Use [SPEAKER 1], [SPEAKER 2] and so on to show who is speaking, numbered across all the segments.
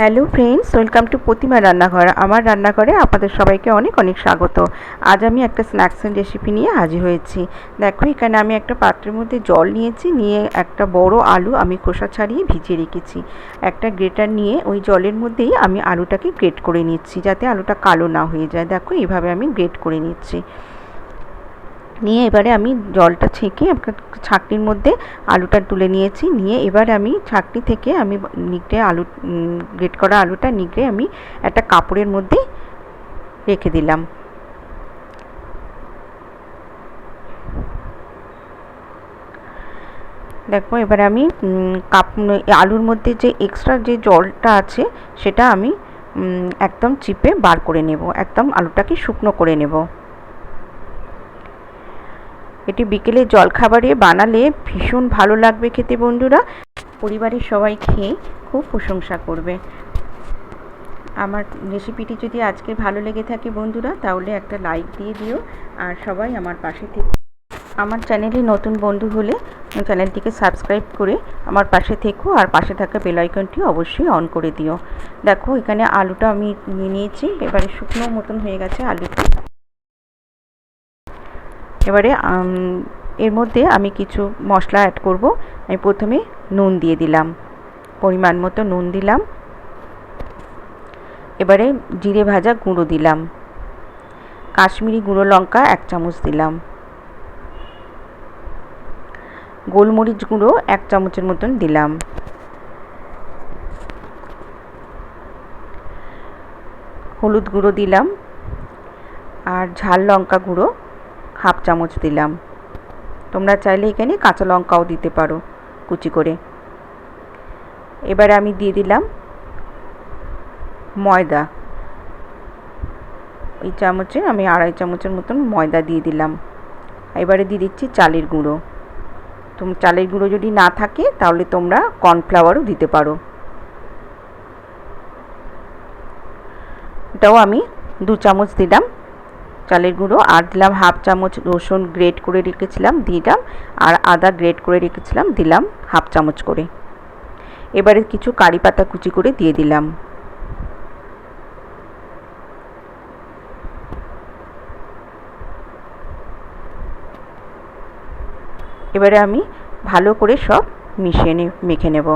[SPEAKER 1] Hello friends, welcome to প্রতিমা রান্নাঘর। আমার রান্নাঘরে আপনাদের সবাইকে অনেক অনেক স্বাগত। আজ আমি একটা স্ন্যাক্সের রেসিপি নিয়ে হাজির হয়েছি। দেখো, এখানে আমি একটা পাত্রের মধ্যে জল নিয়েছি, নিয়ে একটা বড় আলু আমি খোসা ছাড়িয়ে ভিজিয়ে রেখেছি। একটা গ্রেটার নিয়ে ওই জলের মধ্যেই আমি আলুটাকে গ্রেট করে নিচ্ছি, যাতে আলুটা কালো না হয়ে যায়। দেখো, এইভাবে আমি গ্রেট করে নিচ্ছি। নিয়ে এবারে আমি জলটা ছেঁকে ছাঁকনির মধ্যে আলুটা তুলে নিয়েছি। নিয়ে এবারে আমি ছাঁকনি থেকে আমি নিগড়ে গ্রেট করা আলুটা নিগড়ে আমি একটা কাপড়ের মধ্যে রেখে দিলাম। দেখো, এবারে আমি আলুর মধ্যে যে এক্সট্রা যে জলটা আছে সেটা আমি একদম চিপে বার করে নেব, একদম আলুটাকে শুকনো করে নেব। এটি বিকেলে জলখাবারে বানালে ভীষণ ভালো লাগবে খেতে বন্ধুরা। পরিবারের সবাই খেয়ে খুব প্রশংসা করবে। আমার রেসিপিটি যদি আজকে ভালো লেগে থাকে বন্ধুরা, তাহলে একটা লাইক দিয়ে দিও। আর সবাই আমার পাশে থেকে, আমার চ্যানেলে নতুন বন্ধু হলে চ্যানেলটিকে সাবস্ক্রাইব করে আমার পাশে থেকো, আর পাশে থাকা বেল আইকনটি অবশ্যই অন করে দিও। দেখো, এখানে আলুটা আমি নিয়ে নিয়েছি। এবারে শুকনো মতন হয়ে গেছে আলুটা। এবারে এর মধ্যে আমি কিছু মশলা অ্যাড করব। আমি প্রথমে নুন দিয়ে দিলাম, পরিমাণ মতো নুন দিলাম। এবারে জিরে ভাজা গুঁড়ো দিলাম, কাশ্মীরি গুঁড়ো লঙ্কা 1 চামচ দিলাম, গোলমরিচ গুঁড়ো 1 চামচের মতন দিলাম, হলুদ গুঁড়ো দিলাম, আর ঝাল লঙ্কা গুঁড়ো 1/2 চামচ দিলাম। তোমরা চাইলে এখানে কাঁচা লঙ্কাও দিতে পারো কুচি করে। এবারে আমি দিয়ে দিলাম ময়দা। এই চামচে আমি 2.5 চামচের মতন ময়দা দিয়ে দিলাম। এবারে দিয়ে দিচ্ছি চালের গুঁড়ো। চালের গুঁড়ো যদি না থাকে তাহলে তোমরা কর্নফ্লাওয়ারও দিতে পারো। এটাও আমি 2 চামচ দিলাম চালের গুঁড়ো। আর দিলাম 1/2 চামচ রসুন গ্রেট করে রেখেছিলাম দিলাম, আর আদা গ্রেট করে রেখেছিলাম দিলাম 1/2 চামচ করে। এবারে কিছু কারি পাতা কুচি করে দিয়ে দিলাম। এবারে আমি ভালো করে সব মেখে নেব।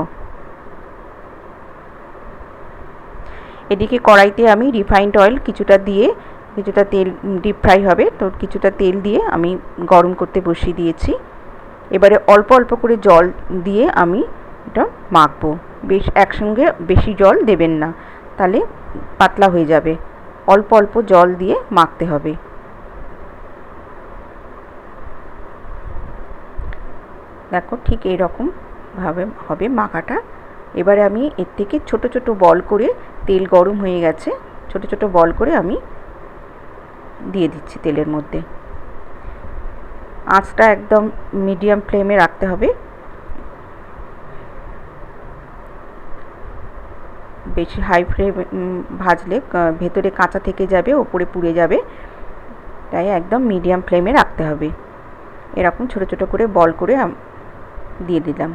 [SPEAKER 1] এদিকে কড়াইতে আমি রিফাইন্ড অয়েল কিছুটা তেল, ডিপ ফ্রাই হবে তো কিছুটা তেল দিয়ে আমি গরম করতে বসিয়ে দিয়েছি। এবারে অল্প অল্প করে জল দিয়ে আমি এটা মাখবো। একসঙ্গে বেশি জল দেবেন না, তাহলে পাতলা হয়ে যাবে। অল্প অল্প জল দিয়ে মাখতে হবে। দেখো, ঠিক এইরকমভাবে হবে মাখাটা। এবারে আমি এর থেকে ছোট ছোট বল করে, তেল গরম হয়ে গেছে, ছোট ছোট বল করে আমি দিয়ে দিচ্ছি তেলের মধ্যে। আঁচটা একদম মিডিয়াম ফ্লেমে রাখতে হবে। বেশি হাই ফ্লেমে ভাজলে ভেতরে কাঁচা থেকে যাবে, ওপরে পুড়ে যাবে, তাই একদম মিডিয়াম ফ্লেমে রাখতে হবে। এরকম ছোট ছোট করে বল করে দিয়ে দিলাম।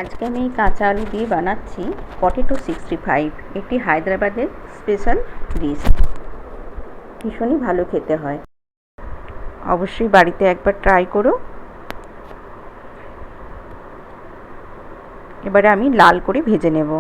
[SPEAKER 1] আজকে আমি এই কাঁচা আলু দিয়ে বানাচ্ছি পটেটো 65। এটি হায়দ্রাবাদের স্পেশাল ডিশ। ভীষণই ভালো খেতে হয়, অবশ্যই বাড়িতে একবার ট্রাই করো। এবারে আমি লাল করে ভেজে নেব।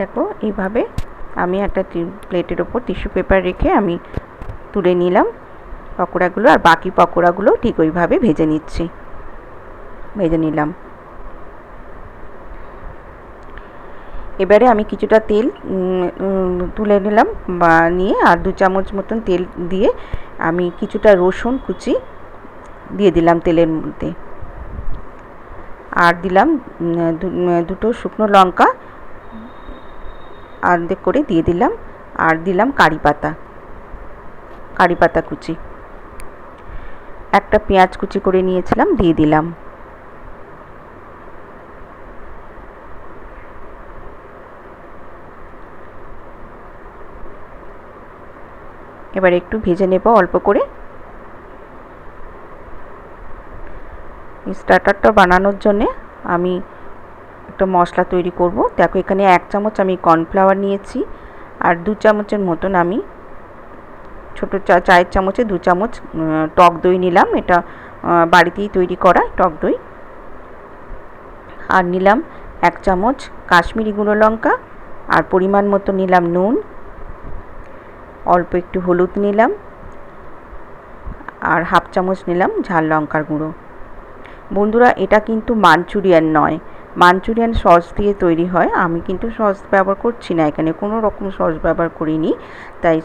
[SPEAKER 1] দেখো, এইভাবে আমি একটা প্লেটের ওপর টিস্যু পেপার রেখে আমি তুলে নিলাম পকোড়াগুলো, আর বাকি পকোড়াগুলো ঠিক ওইভাবে ভেজে নিলাম। এবারে আমি কিছুটা তেল তুলে নিলাম নিয়ে, আর 2 চামচ মতন তেল দিয়ে আমি কিছুটা রসুন কুচি দিয়ে দিলাম তেলের মধ্যে, আর দিলাম 2টো শুকনো লঙ্কা অর্ধেক করে দিয়ে দিলাম, আর দিলাম কারি পাতা কুচি। একটা পেঁয়াজ কুচি করে নিয়েছিলাম, দিয়ে দিলাম। এবার একটু ভেজে নেব অল্প করে। স্টার্টারটা বানানোর জন্যে আমি একটা মশলা তৈরি করব। দেখো এখানে 1 চামচ আমি কর্নফ্লাওয়ার নিয়েছি, আর 2 চামচের মতন আমি ছোটো চায়ের চামচে 2 চামচ টক দই নিলাম। এটা বাড়িতেই তৈরি করা টক দই। আর নিলাম 1 চামচ কাশ্মীরি গুঁড়ো লঙ্কা, আর পরিমাণ মতো নিলাম নুন, অল্প একটু হলুদ নিলাম, আর হাফ চামচ নিলাম ঝাল লঙ্কার গুঁড়ো। বন্ধুরা, এটা কিন্তু মাঞ্চুরিয়ান নয়, মাঞ্চুরিয়ান সস দিয়ে তৈরি হয়। আমি কিন্তু সস ব্যবহার করছি না, এখানে কোনো রকম সস ব্যবহার করিনি, তাই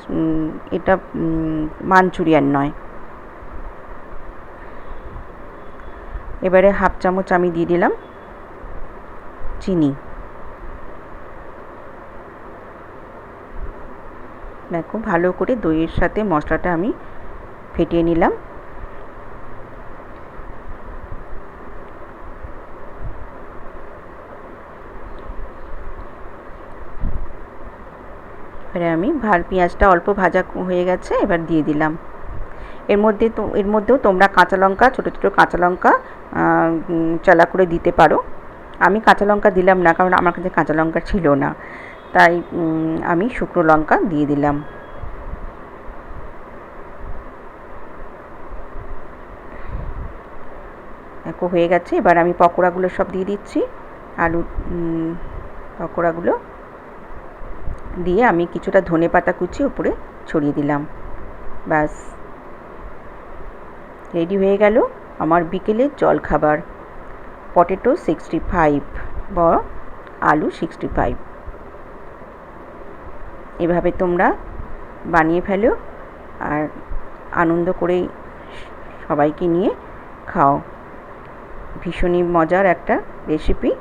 [SPEAKER 1] এটা মাঞ্চুরিয়ান নয়। এবারে হাফ চামচ আমি দিয়ে দিলাম চিনি। দেখো ভালো করে দইয়ের সাথে মশলাটা আমি ফেটিয়ে নিলাম। এবারে আমি পেঁয়াজটা অল্প ভাজা হয়ে গেছে, এবার দিয়ে দিলাম। এর মধ্যেও তোমরা কাঁচা লঙ্কা, ছোটো ছোটো কাঁচা লঙ্কা চালা করে দিতে পারো। আমি কাঁচা লঙ্কা দিলাম না, কারণ আমার কাছে কাঁচা লঙ্কা ছিল না, তাই আমি শুকনো লঙ্কা দিয়ে দিলাম। দেখো হয়ে গেছে। এবার আমি পকোড়াগুলো সব দিয়ে দিচ্ছি। আলু পকোড়াগুলো দিয়ে আমি কিছুটা ধনেপাতা কুচি উপরে ছড়িয়ে দিলাম। ব্যাস, রেডি হয়ে গেল আমার বিকেলের জলখাবার, পটেটো 65 বা আলু 65। এভাবে তোমরা বানিয়ে ফেলো আর আনন্দ করে সবাইকে নিয়ে খাও। ভীষণই মজার একটা রেসিপি।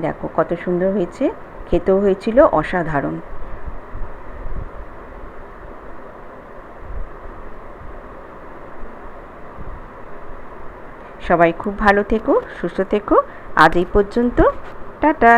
[SPEAKER 1] দেখো কত সুন্দর হয়েছে, খেতেও হয়েছিল অসাধারণ। সবাই খুব ভালো থেকো, সুস্থ থেকো। আজ এই পর্যন্ত, টাটা।